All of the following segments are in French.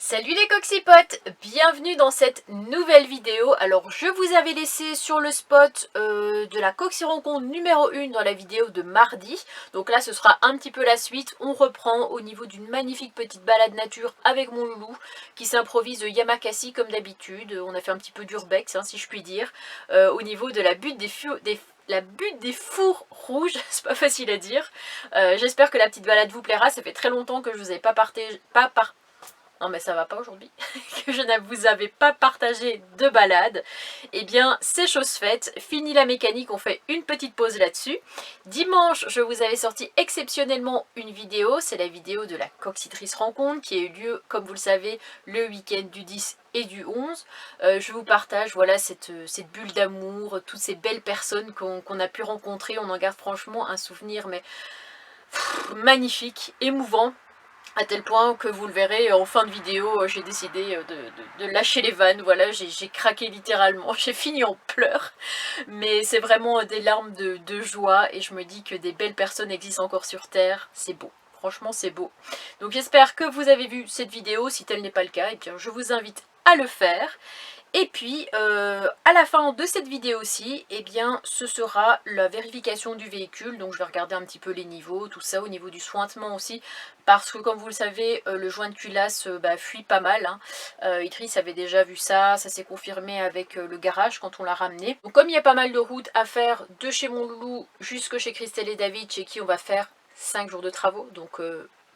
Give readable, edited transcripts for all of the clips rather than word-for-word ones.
Salut les coxipotes, bienvenue dans cette nouvelle vidéo. Alors je vous avais laissé sur le spot de la Coxy-Rencontre numéro 1 dans la vidéo de mardi. Donc là ce sera un petit peu la suite. On reprend au niveau d'une magnifique petite balade nature avec mon loulou qui s'improvise de Yamakasi comme d'habitude. On a fait un petit peu d'urbex si je puis dire. Au niveau de la butte des fours rouges, c'est pas facile à dire. J'espère que la petite balade vous plaira. Ça fait très longtemps que je vous ai non mais ça va pas aujourd'hui, que je ne vous avais pas partagé de balade. Eh bien c'est chose faite, fini la mécanique, on fait une petite pause là-dessus. Dimanche je vous avais sorti exceptionnellement une vidéo, c'est la vidéo de la Coxitrice Rencontre qui a eu lieu comme vous le savez le week-end du 10 et du 11. Je vous partage voilà cette bulle d'amour, toutes ces belles personnes qu'on a pu rencontrer, on en garde franchement un souvenir mais magnifique, émouvant. À tel point que vous le verrez en fin de vidéo, j'ai décidé de lâcher les vannes, voilà, j'ai craqué littéralement, j'ai fini en pleurs. Mais c'est vraiment des larmes de joie et je me dis que des belles personnes existent encore sur Terre, c'est beau. Franchement c'est beau. Donc j'espère que vous avez vu cette vidéo, si tel n'est pas le cas, et bien je vous invite à le faire. Et puis, à la fin de cette vidéo-ci, eh bien, ce sera la vérification du véhicule. Donc, je vais regarder un petit peu les niveaux, tout ça, au niveau du sointement aussi. Parce que, comme vous le savez, le joint de culasse fuit pas mal. Idriss avait déjà vu ça, ça s'est confirmé avec le garage quand on l'a ramené. Donc, comme il y a pas mal de routes à faire de chez mon loulou jusque chez Christelle et David, chez qui on va faire 5 jours de travaux. Donc,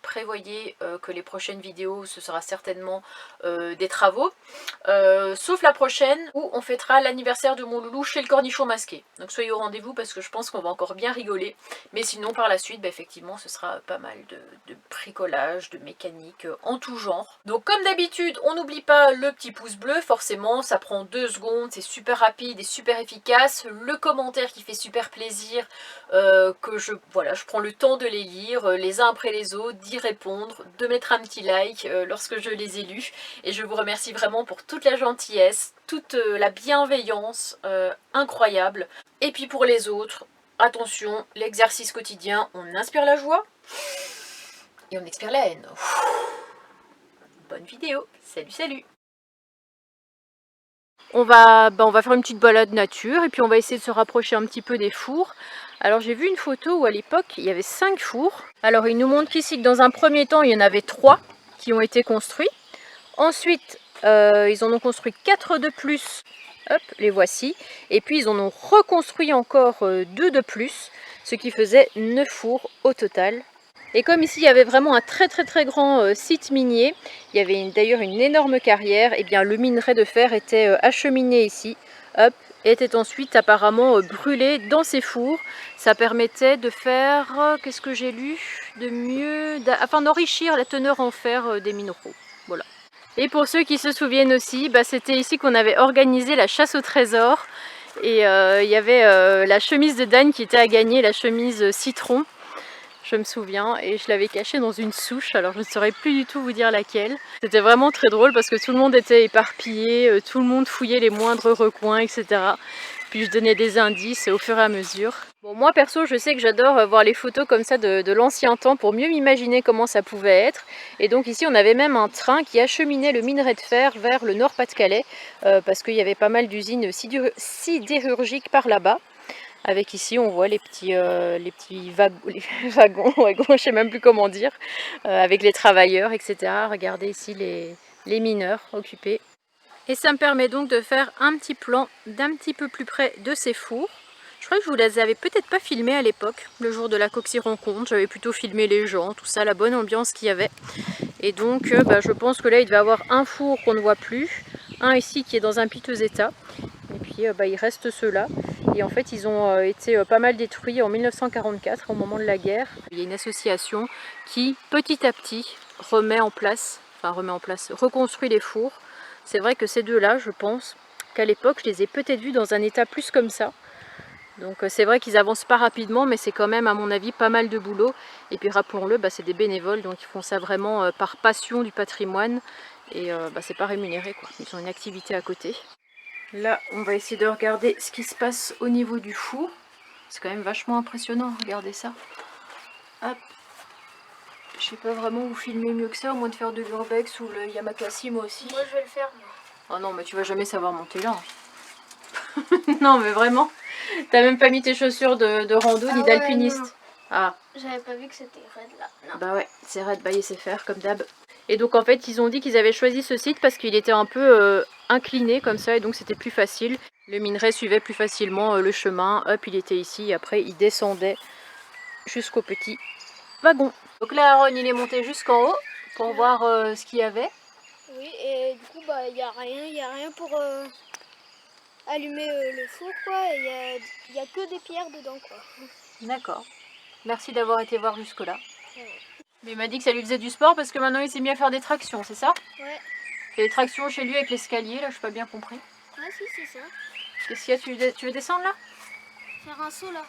prévoyez que les prochaines vidéos ce sera certainement des travaux, sauf la prochaine où on fêtera l'anniversaire de mon loulou chez le cornichon masqué. Donc soyez au rendez-vous parce que je pense qu'on va encore bien rigoler, mais sinon par la suite effectivement ce sera pas mal de bricolage, de mécanique en tout genre. Donc comme d'habitude on n'oublie pas le petit pouce bleu, forcément ça prend 2 secondes, c'est super rapide et super efficace, le commentaire qui fait super plaisir, que je prends le temps de les lire les uns après les autres, d'y répondre, de mettre un petit like lorsque je les ai lus. Et je vous remercie vraiment pour toute la gentillesse, toute la bienveillance incroyable. Et puis pour les autres, attention, l'exercice quotidien, on inspire la joie et on expire la haine. Bonne vidéo, salut salut. On va faire une petite balade nature et puis on va essayer de se rapprocher un petit peu des fours. Alors j'ai vu une photo où à l'époque il y avait 5 fours. Alors il nous montre ici que dans un premier temps il y en avait 3 qui ont été construits. Ensuite ils en ont construit 4 de plus, hop, les voici. Et puis ils en ont reconstruit encore 2 de plus, ce qui faisait 9 fours au total. Et comme ici il y avait vraiment un très grand site minier, il y avait d'ailleurs une énorme carrière, et bien le minerai de fer était acheminé ici, hop, et était ensuite apparemment brûlé dans ces fours. Ça permettait de faire, qu'est-ce que j'ai lu, afin d'enrichir la teneur en fer des minéraux. Voilà. Et pour ceux qui se souviennent aussi, c'était ici qu'on avait organisé la chasse au trésor. Et il y avait la chemise de Dan qui était à gagner, la chemise citron. Je me souviens, et je l'avais cachée dans une souche, alors je ne saurais plus du tout vous dire laquelle. C'était vraiment très drôle parce que tout le monde était éparpillé, tout le monde fouillait les moindres recoins, etc. Puis je donnais des indices au fur et à mesure. Bon, moi perso, je sais que j'adore voir les photos comme ça de l'ancien temps pour mieux m'imaginer comment ça pouvait être. Et donc ici, on avait même un train qui acheminait le minerai de fer vers le Nord-Pas-de-Calais parce qu'il y avait pas mal d'usines sidérurgiques par là-bas. Avec ici, on voit les petits wagons, je sais même plus comment dire, avec les travailleurs, etc. Regardez ici les mineurs occupés. Et ça me permet donc de faire un petit plan d'un petit peu plus près de ces fours. Je crois que je vous les avais peut-être pas filmés à l'époque, le jour de la Coxy-Rencontre. J'avais plutôt filmé les gens, tout ça, la bonne ambiance qu'il y avait. Et donc, je pense que là, il devait y avoir un four qu'on ne voit plus, un ici qui est dans un piteux état. Et puis il reste ceux-là. Et en fait ils ont été pas mal détruits en 1944 au moment de la guerre. Il y a une association qui petit à petit reconstruit les fours. C'est vrai que ces deux-là, je pense qu'à l'époque je les ai peut-être vus dans un état plus comme ça. Donc c'est vrai qu'ils avancent pas rapidement, mais c'est quand même à mon avis pas mal de boulot. Et puis rappelons-le, c'est des bénévoles, donc ils font ça vraiment par passion du patrimoine. Et c'est pas rémunéré, quoi. Ils ont une activité à côté. Là, on va essayer de regarder ce qui se passe au niveau du four. C'est quand même vachement impressionnant, regardez ça. Hop. Je sais pas vraiment où filmer mieux que ça, au moins de faire de l'urbex ou le Yamakasi moi aussi. Moi je vais le faire. Oh non mais tu vas jamais savoir monter là. Non mais vraiment, t'as même pas mis tes chaussures de rando ni d'alpiniste. Ah. J'avais pas vu que c'était raide là. Non. Bah ouais, c'est raide, bah c'est faire comme d'hab. Et donc en fait ils ont dit qu'ils avaient choisi ce site parce qu'il était un peu incliné comme ça et donc c'était plus facile. Le minerai suivait plus facilement le chemin, hop il était ici et après il descendait jusqu'au petit wagon. Donc là Aaron il est monté jusqu'en haut pour voir ce qu'il y avait. Oui et du coup bah il y a rien pour allumer le four quoi, et il y a que des pierres dedans quoi. D'accord. Merci d'avoir été voir jusque là. Ouais. Mais il m'a dit que ça lui faisait du sport parce que maintenant il s'est mis à faire des tractions, c'est ça? Ouais. Et les tractions chez lui avec l'escalier, là, je n'ai pas bien compris. Ah si, c'est ça. Qu'est-ce qu'il y a? Tu veux descendre là? Faire un saut là.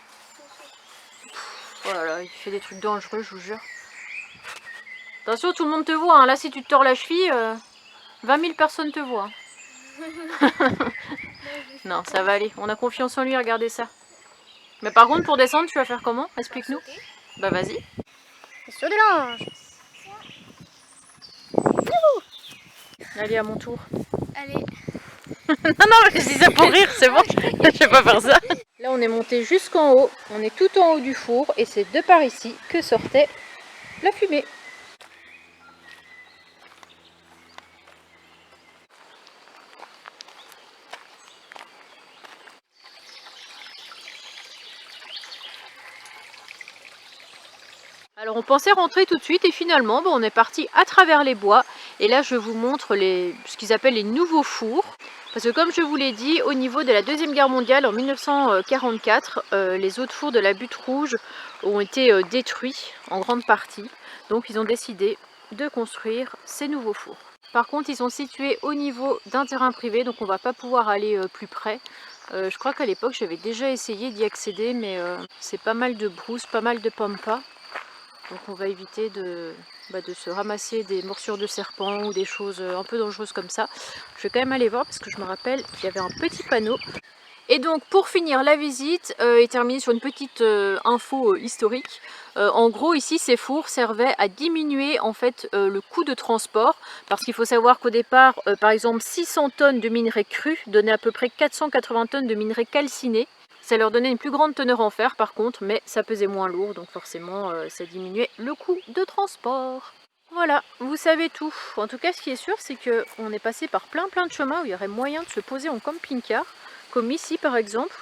Oh là là, il fait des trucs dangereux, je vous jure. Attention, tout le monde te voit, hein. Là si tu te tords la cheville, 20 000 personnes te voient. Non, ça va aller, on a confiance en lui, regardez ça. Mais par contre, pour descendre, tu vas faire comment? Explique-nous. Bah vas-y. Saut de l'ange. Allez, à mon tour. Allez. Non, mais je dis ça pour rire, c'est bon, je vais pas faire ça. Là, on est monté jusqu'en haut, on est tout en haut du four, et c'est de par ici que sortait la fumée. Alors on pensait rentrer tout de suite et finalement on est parti à travers les bois et là je vous montre ce qu'ils appellent les nouveaux fours. Parce que comme je vous l'ai dit, au niveau de la Deuxième Guerre mondiale en 1944, les autres fours de la Butte Rouge ont été détruits en grande partie. Donc ils ont décidé de construire ces nouveaux fours. Par contre ils sont situés au niveau d'un terrain privé, donc on ne va pas pouvoir aller plus près. Je crois qu'à l'époque j'avais déjà essayé d'y accéder, mais c'est pas mal de brousse, pas mal de pampas. Donc on va éviter de se ramasser des morsures de serpents ou des choses un peu dangereuses comme ça. Je vais quand même aller voir parce que je me rappelle qu'il y avait un petit panneau. Et donc pour finir la visite et terminer sur une petite info historique, en gros ici ces fours servaient à diminuer en fait le coût de transport, parce qu'il faut savoir qu'au départ par exemple 600 tonnes de minerai cru donnaient à peu près 480 tonnes de minerai calciné. Ça leur donnait une plus grande teneur en fer par contre, mais ça pesait moins lourd, donc forcément ça diminuait le coût de transport. Voilà, vous savez tout. En tout cas, ce qui est sûr, c'est qu'on est passé par plein de chemins où il y aurait moyen de se poser en camping-car, comme ici par exemple.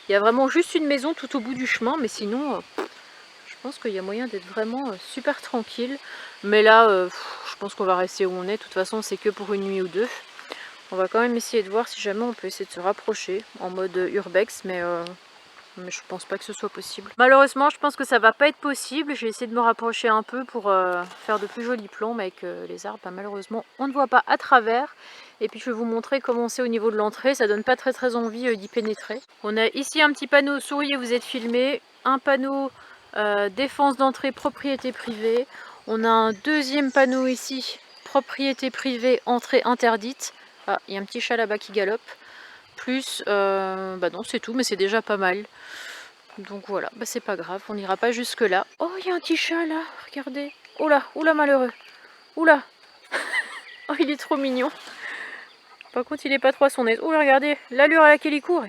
Il y a vraiment juste une maison tout au bout du chemin, mais sinon, je pense qu'il y a moyen d'être vraiment super tranquille. Mais là, je pense qu'on va rester où on est. De toute façon, c'est que pour une nuit ou deux. On va quand même essayer de voir si jamais on peut essayer de se rapprocher en mode urbex, mais je pense pas que ce soit possible. Malheureusement, je pense que ça va pas être possible. J'ai essayé de me rapprocher un peu pour faire de plus jolis plans, mais avec les arbres, malheureusement, on ne voit pas à travers. Et puis je vais vous montrer comment c'est au niveau de l'entrée. Ça donne pas très envie d'y pénétrer. On a ici un petit panneau « Souriez, vous êtes filmé », un panneau défense d'entrée, propriété privée. On a un deuxième panneau ici, propriété privée, entrée interdite. Ah, il y a un petit chat là-bas qui galope. Plus, bah non, c'est tout, mais c'est déjà pas mal. Donc voilà, bah c'est pas grave, on n'ira pas jusque là. Oh, il y a un petit chat là, regardez. Oula, oula malheureux. Oula. Oh, il est trop mignon. Par contre, il est pas trop à son aise. Oula, regardez, l'allure à laquelle il court.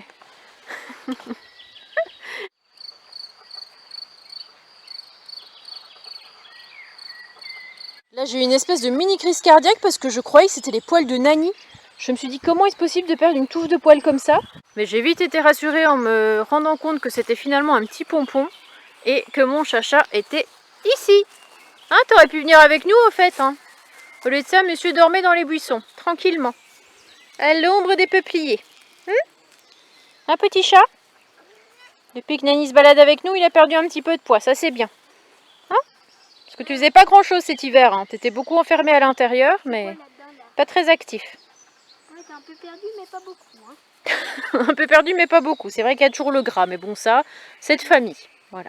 Là, j'ai eu une espèce de mini crise cardiaque parce que je croyais que c'était les poils de Nani. Je me suis dit, comment est-ce possible de perdre une touffe de poils comme ça? Mais j'ai vite été rassurée en me rendant compte que c'était finalement un petit pompon et que mon chacha était ici. Hein, t'aurais pu venir avec nous au fait, hein. Au lieu de ça, monsieur dormait dans les buissons, tranquillement, à l'ombre des peupliers. Un petit chat? Depuis que Nani se balade avec nous, il a perdu un petit peu de poids, ça c'est bien. Parce que tu faisais pas grand chose cet hiver, hein. T'étais beaucoup enfermé à l'intérieur, mais pas très actif. Ouais, t'es un peu perdu, mais pas beaucoup. Hein. Un peu perdu, mais pas beaucoup. C'est vrai qu'il y a toujours le gras, mais bon, ça, c'est de famille. Voilà.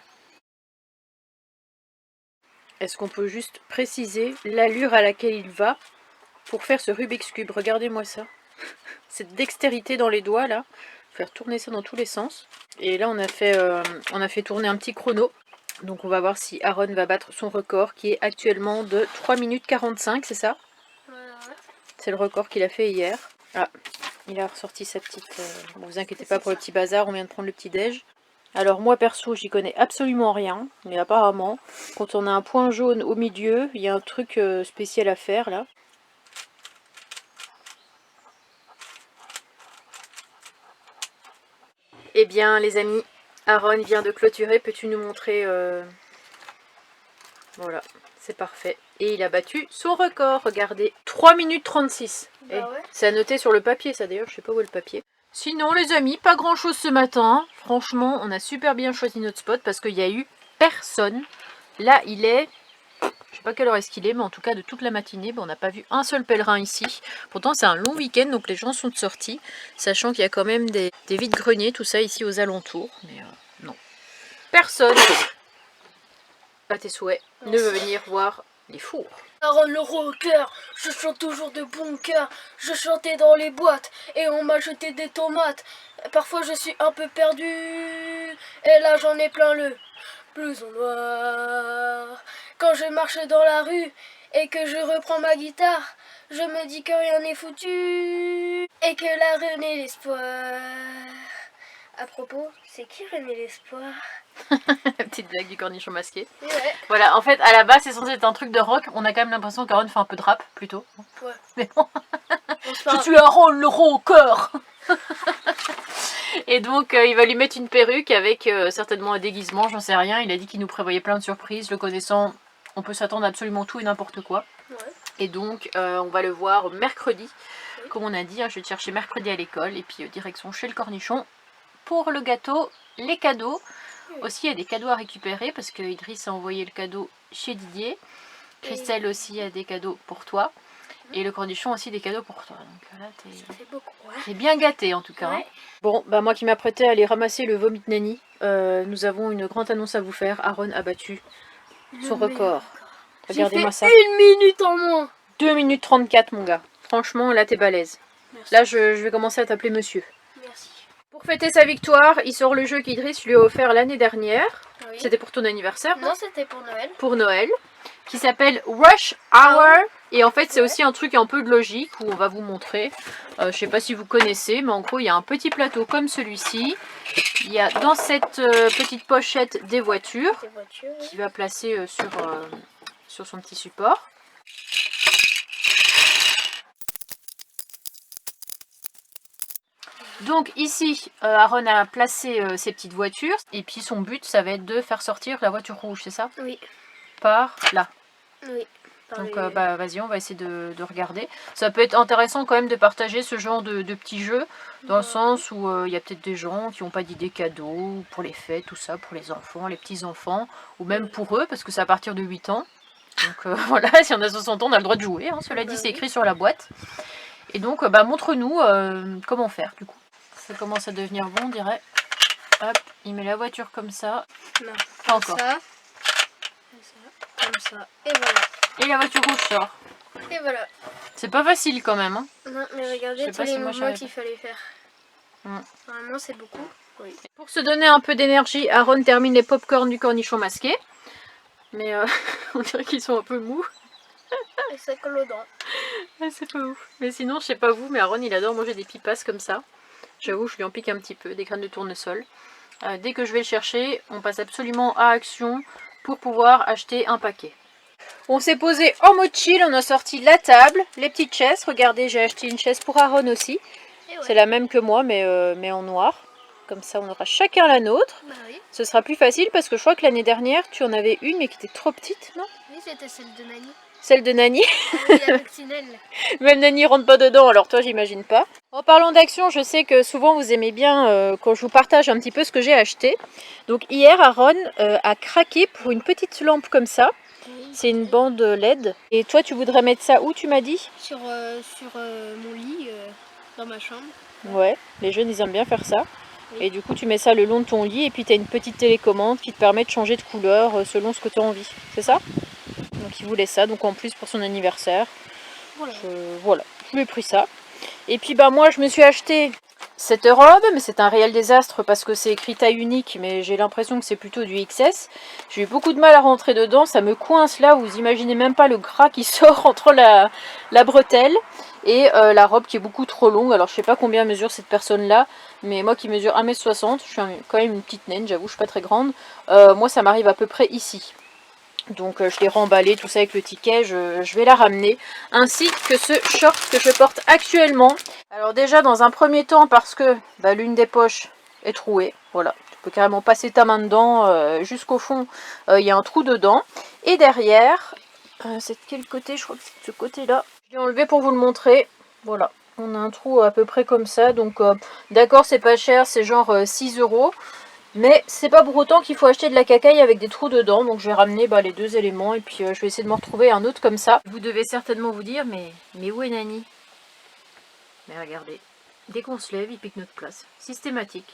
Est-ce qu'on peut juste préciser l'allure à laquelle il va pour faire ce Rubik's Cube? Regardez-moi ça. Cette dextérité dans les doigts, là. Faire tourner ça dans tous les sens. Et là, on a fait tourner un petit chrono. Donc on va voir si Aaron va battre son record qui est actuellement de 3 minutes 45, c'est ça? Voilà. C'est le record qu'il a fait hier. Ah, il a ressorti sa petite... Bon, vous inquiétez pas pour le petit bazar, on vient de prendre le petit déj. Alors moi perso, j'y connais absolument rien, mais apparemment, quand on a un point jaune au milieu, il y a un truc spécial à faire là. Eh bien les amis, Aaron vient de clôturer, peux-tu nous montrer Voilà, c'est parfait. Et il a battu son record, regardez, 3 minutes 36. Bah ouais. C'est à noter sur le papier ça d'ailleurs, je sais pas où est le papier. Sinon les amis, pas grand chose ce matin. Franchement, on a super bien choisi notre spot parce qu'il n'y a eu personne. Là il est... Je sais pas quelle heure est-ce qu'il est, mais en tout cas de toute la matinée, on n'a pas vu un seul pèlerin ici. Pourtant c'est un long week-end, donc les gens sont sortis, sachant qu'il y a quand même des vides-greniers, tout ça ici aux alentours. Mais non. Personne, à tes souhaits, ne veut venir voir les fours. Aaron le rocker, je chante toujours de bon cœur. Je chantais dans les boîtes et on m'a jeté des tomates. Parfois je suis un peu perdu et là j'en ai plein le blouson noir. Quand je marche dans la rue et que je reprends ma guitare, je me dis que rien n'est foutu et que la René l'espoir. À propos, c'est qui René l'espoir? La petite blague du cornichon masqué. Ouais. Voilà, en fait, à la base, c'est censé être un truc de rock. On a quand même l'impression qu'Aaron fait un peu de rap, plutôt. Ouais. Mais bon, je suis Aaron le rocker. Et donc, il va lui mettre une perruque avec certainement un déguisement, j'en sais rien. Il a dit qu'il nous prévoyait plein de surprises. Le connaissant, on peut s'attendre à absolument tout et n'importe quoi. Ouais. Et donc, on va le voir mercredi. Oui. Comme on a dit, je vais te chercher mercredi à l'école. Et puis, direction chez le cornichon pour le gâteau, les cadeaux. Aussi, il y a des cadeaux à récupérer parce que Idriss a envoyé le cadeau chez Didier. Christelle aussi a des cadeaux pour toi. Et le cornichon aussi des cadeaux pour toi. Donc là, t'es bien gâté en tout cas. Ouais. Hein. Bon, bah moi qui m'apprêtais à aller ramasser le vomit nani, nous avons une grande annonce à vous faire. Aaron a battu son record. Regardez-moi ça. 1 minute en moins. 2 minutes 34 mon gars. Franchement, là t'es balèze. Merci. Là je vais commencer à t'appeler monsieur. Merci. Pour fêter sa victoire, il sort le jeu qu'Idriss lui a offert l'année dernière. Oui. C'était pour ton anniversaire? Non, c'était pour Noël. Pour Noël. Qui s'appelle Rush Hour. Et en fait, c'est aussi un truc un peu de logique où on va vous montrer. Je sais pas si vous connaissez, mais en gros, il y a un petit plateau comme celui-ci. Il y a dans cette petite pochette des voitures oui. Qui va placer sur son petit support. Donc ici, Aaron a placé ses petites voitures. Et puis son but, ça va être de faire sortir la voiture rouge, c'est ça? Oui. Par là. Oui. Donc bah, vas-y, on va essayer de regarder. Ça peut être intéressant quand même de partager ce genre de petits jeux. Dans le sens où il y a peut-être des gens qui n'ont pas d'idées cadeaux pour les fêtes, tout ça, pour les enfants, les petits-enfants. Ou même pour eux, parce que c'est à partir de 8 ans. Donc voilà, si on a 60 ans, on a le droit de jouer. Hein. Cela dit, c'est écrit sur la boîte. Et donc, bah, montre-nous comment faire du coup. Ça commence à devenir bon, on dirait. Hop, il met la voiture comme ça. Non, pas encore. Ça. Comme ça, et voilà. Et la voiture rouge sort. Et voilà. C'est pas facile quand même. Hein. Non, mais regardez tous les mouvements qu'il fallait faire. Normalement, c'est beaucoup. Oui. Pour se donner un peu d'énergie, Aaron termine les pop-corn du cornichon masqué. Mais on dirait qu'ils sont un peu mous. Et ça colle aux dents. Ah, c'est pas ouf. Mais sinon, je sais pas vous, mais Aaron, il adore manger des pipasses comme ça. J'avoue, je lui en pique un petit peu, des graines de tournesol. Dès que je vais le chercher, on passe absolument à action pour pouvoir acheter un paquet. On s'est posé en mode chill, on a sorti la table, les petites chaises. Regardez, j'ai acheté une chaise pour Aaron aussi. Ouais. C'est la même que moi, mais en noir. Comme ça, on aura chacun la nôtre. Bah oui. Ce sera plus facile parce que je crois que l'année dernière, tu en avais une, mais qui était trop petite, non? Oui, c'était celle de Nani. Celle de Nani. Oui, avec Tinel. Même Nani rentre pas dedans, alors toi, j'imagine pas. En parlant d'action, je sais que souvent, vous aimez bien quand je vous partage un petit peu ce que j'ai acheté. Donc hier, Aaron a craqué pour une petite lampe comme ça. C'est une bande LED. Et toi, tu voudrais mettre ça où, tu m'as dit? Sur mon lit, dans ma chambre. Ouais, les jeunes, ils aiment bien faire ça. Oui. Et du coup, tu mets ça le long de ton lit et puis tu as une petite télécommande qui te permet de changer de couleur selon ce que tu as envie. C'est ça? Donc, il voulait ça. Donc, en plus, pour son anniversaire, voilà, je lui ai pris ça. Et puis, bah, moi, je me suis acheté cette robe, mais c'est un réel désastre parce que c'est écrit taille unique, mais j'ai l'impression que c'est plutôt du XS. J'ai eu beaucoup de mal à rentrer dedans, ça me coince là, vous imaginez même pas le gras qui sort entre la bretelle et la robe qui est beaucoup trop longue. Alors je sais pas combien mesure cette personne là, mais moi qui mesure 1m60, je suis quand même une petite naine, j'avoue, je suis pas très grande. Moi ça m'arrive à peu près ici. Donc je l'ai remballé, tout ça avec le ticket, je vais la ramener. Ainsi que ce short que je porte actuellement. Alors déjà dans un premier temps parce que l'une des poches est trouée. Voilà, tu peux carrément passer ta main dedans jusqu'au fond. Il y a un trou dedans. Et derrière, c'est de quel côté? Je crois que c'est de ce côté-là. Je l'ai enlevé pour vous le montrer. Voilà, on a un trou à peu près comme ça. Donc d'accord, c'est pas cher, c'est genre 6 €. Mais c'est pas pour autant qu'il faut acheter de la cacaille avec des trous dedans. Donc je vais ramener les deux éléments et puis je vais essayer de me retrouver un autre comme ça. Vous devez certainement vous dire, mais où est Nani? Mais regardez, dès qu'on se lève, il pique notre place. Systématique.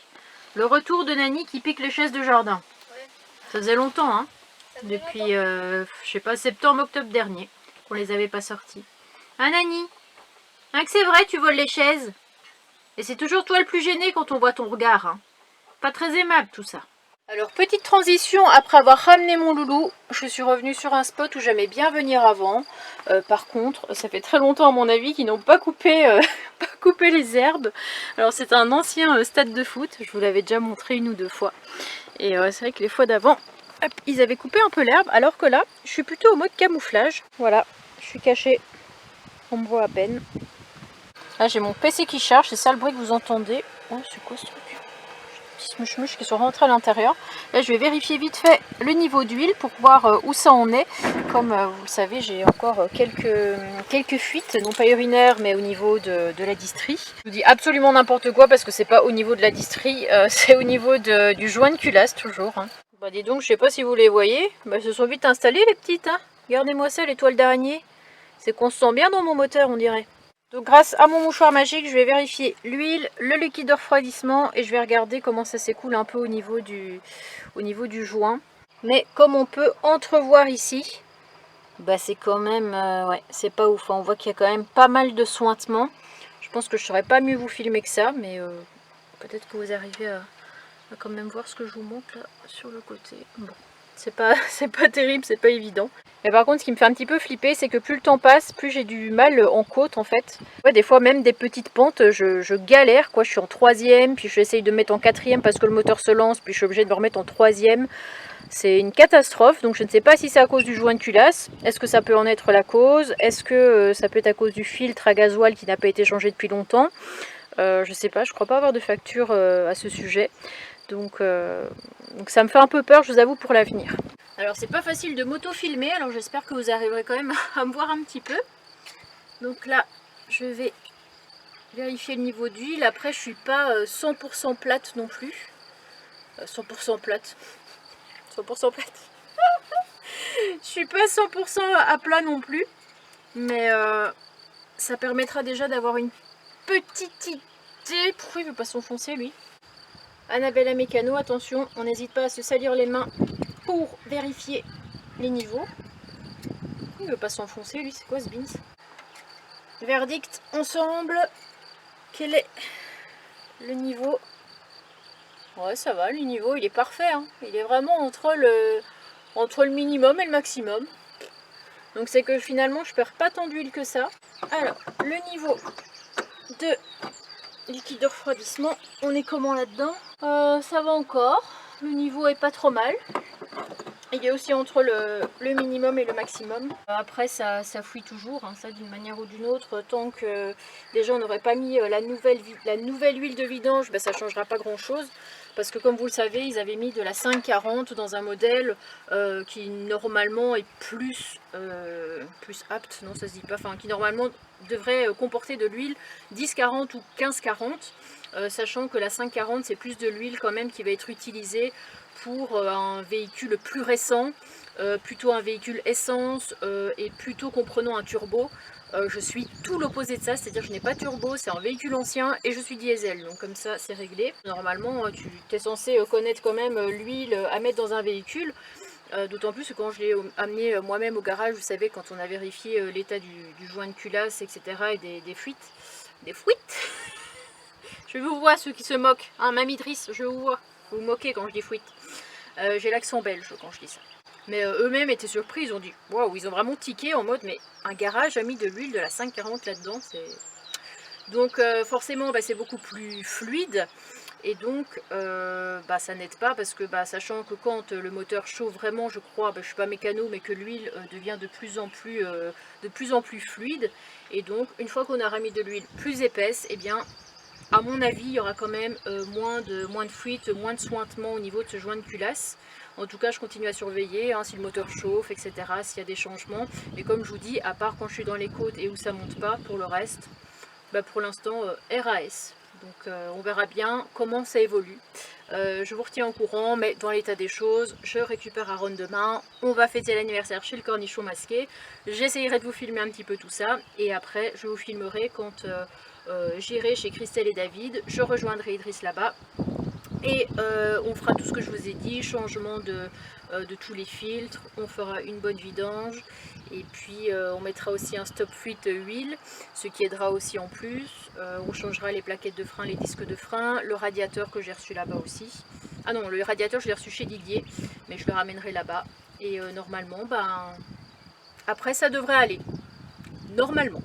Le retour de Nani qui pique les chaises de jardin. Ouais. Ça faisait longtemps, hein. Depuis, Depuis, je sais pas, septembre, octobre dernier, qu'on les avait pas sortis. Hein Nani? Hein que c'est vrai, tu voles les chaises? Et c'est toujours toi le plus gêné quand on voit ton regard, hein. Pas très aimable tout ça. Alors petite transition, après avoir ramené mon loulou, je suis revenue sur un spot où j'aimais bien venir avant. Par contre, ça fait très longtemps à mon avis qu'ils n'ont pas coupé, pas coupé les herbes. Alors c'est un ancien stade de foot, je vous l'avais déjà montré une ou deux fois. Et c'est vrai que les fois d'avant, ils avaient coupé un peu l'herbe, alors que là, je suis plutôt au mode camouflage. Voilà, je suis cachée, on me voit à peine. Là j'ai mon PC qui charge, c'est ça le bruit que vous entendez. Oh, c'est quoi ce truc? Mouche qui sont rentrés à l'intérieur. Là je vais vérifier vite fait le niveau d'huile pour voir où ça en est. Comme vous le savez, j'ai encore quelques fuites, non pas urinaires mais au niveau de la distrie. Je vous dis absolument n'importe quoi parce que c'est pas au niveau de la distrie, c'est au niveau du joint de culasse toujours, hein. Bah dis donc, je sais pas si vous les voyez, elles se sont vite installées les petites, hein. Regardez-moi ça, l'étoile d'araignée. C'est qu'on se sent bien dans mon moteur on dirait. Donc grâce à mon mouchoir magique, je vais vérifier l'huile, le liquide de refroidissement et je vais regarder comment ça s'écoule un peu au niveau du joint. Mais comme on peut entrevoir ici, c'est quand même, ouais, c'est pas ouf, hein. On voit qu'il y a quand même pas mal de sointement. Je pense que je saurais pas mieux vous filmer que ça, mais peut-être que vous arrivez à quand même voir ce que je vous montre là sur le côté. Bon, c'est pas terrible, c'est pas évident. Mais par contre, ce qui me fait un petit peu flipper, c'est que plus le temps passe, plus j'ai du mal en côte en fait. Ouais, des fois même des petites pentes, je galère quoi. Je suis en troisième, puis j'essaye de mettre en quatrième parce que le moteur se lance, puis je suis obligée de me remettre en troisième. C'est une catastrophe, donc je ne sais pas si c'est à cause du joint de culasse. Est-ce que ça peut en être la cause? Est-ce que ça peut être à cause du filtre à gasoil qui n'a pas été changé depuis longtemps? Je sais pas, je crois pas avoir de facture à ce sujet. Donc ça me fait un peu peur, je vous avoue, pour l'avenir. Alors c'est pas facile de m'auto-filmer, alors j'espère que vous arriverez quand même à me voir un petit peu. Donc là, je vais vérifier le niveau d'huile. Après, je suis pas 100% plate non plus. 100% plate. 100% plate. Je suis pas 100% à plat non plus. Mais ça permettra déjà d'avoir une petite idée. Pourquoi il veut pas s'enfoncer lui? Annabella Mécano, attention, on n'hésite pas à se salir les mains pour vérifier les niveaux. Il ne veut pas s'enfoncer lui, c'est quoi ce beans? Verdict ensemble, quel est le niveau? Ouais, ça va, le niveau il est parfait, hein. Il est vraiment entre le minimum et le maximum. Donc c'est que finalement je perds pas tant d'huile que ça. Alors, le niveau de liquide de refroidissement, on est comment là-dedans? Ça va encore, le niveau est pas trop mal. Il est aussi entre le minimum et le maximum. Après ça fuit toujours, hein, ça d'une manière ou d'une autre. Tant que déjà on n'aurait pas mis la nouvelle huile de vidange, ça ne changera pas grand chose. Parce que comme vous le savez, ils avaient mis de la 540 dans un modèle qui normalement est plus apte, non ça se dit pas, enfin qui normalement devrait comporter de l'huile 1040 ou 1540. Sachant que la 540 c'est plus de l'huile quand même qui va être utilisée pour un véhicule plus récent, plutôt un véhicule essence et plutôt comprenant un turbo. Je suis tout l'opposé de ça, c'est-à-dire je n'ai pas turbo, c'est un véhicule ancien et je suis diesel, donc comme ça c'est réglé. Normalement tu es censé connaître quand même l'huile à mettre dans un véhicule, d'autant plus que quand je l'ai amené moi-même au garage, vous savez, quand on a vérifié l'état du joint de culasse, etc. et des fuites, Je vous vois ceux qui se moquent. Hein, Mamie Driss, je vous vois. Vous vous moquez quand je dis fruit. J'ai l'accent belge quand je dis ça. Mais eux-mêmes étaient surpris, ils ont dit waouh, ils ont vraiment tiqué en mode mais un garage a mis de l'huile de la 540 là-dedans. Donc forcément c'est beaucoup plus fluide. Et donc ça n'aide pas parce que sachant que quand le moteur chauffe vraiment, je crois, je ne suis pas mécano, mais que l'huile devient de plus en plus fluide. Et donc une fois qu'on aura mis de l'huile plus épaisse, eh bien à mon avis il y aura quand même moins de fuite, moins de sointement au niveau de ce joint de culasse. En tout cas je continue à surveiller si le moteur chauffe, etc., s'il y a des changements. Mais comme je vous dis, à part quand je suis dans les côtes et où ça monte pas, pour le reste, pour l'instant RAS. Donc on verra bien comment ça évolue. Je vous retiens au courant, mais dans l'état des choses, je récupère Aaron demain. On va fêter l'anniversaire chez le cornichon masqué. J'essayerai de vous filmer un petit peu tout ça. Et après, je vous filmerai quand j'irai chez Christelle et David. Je rejoindrai Idriss là-bas. Et on fera tout ce que je vous ai dit, changement de tous les filtres, on fera une bonne vidange et puis on mettra aussi un stop fuite huile, ce qui aidera aussi en plus. On changera les plaquettes de frein, les disques de frein, le radiateur que j'ai reçu là-bas aussi. Ah non, le radiateur je l'ai reçu chez Didier, mais je le ramènerai là-bas. Et normalement, après ça devrait aller. Normalement.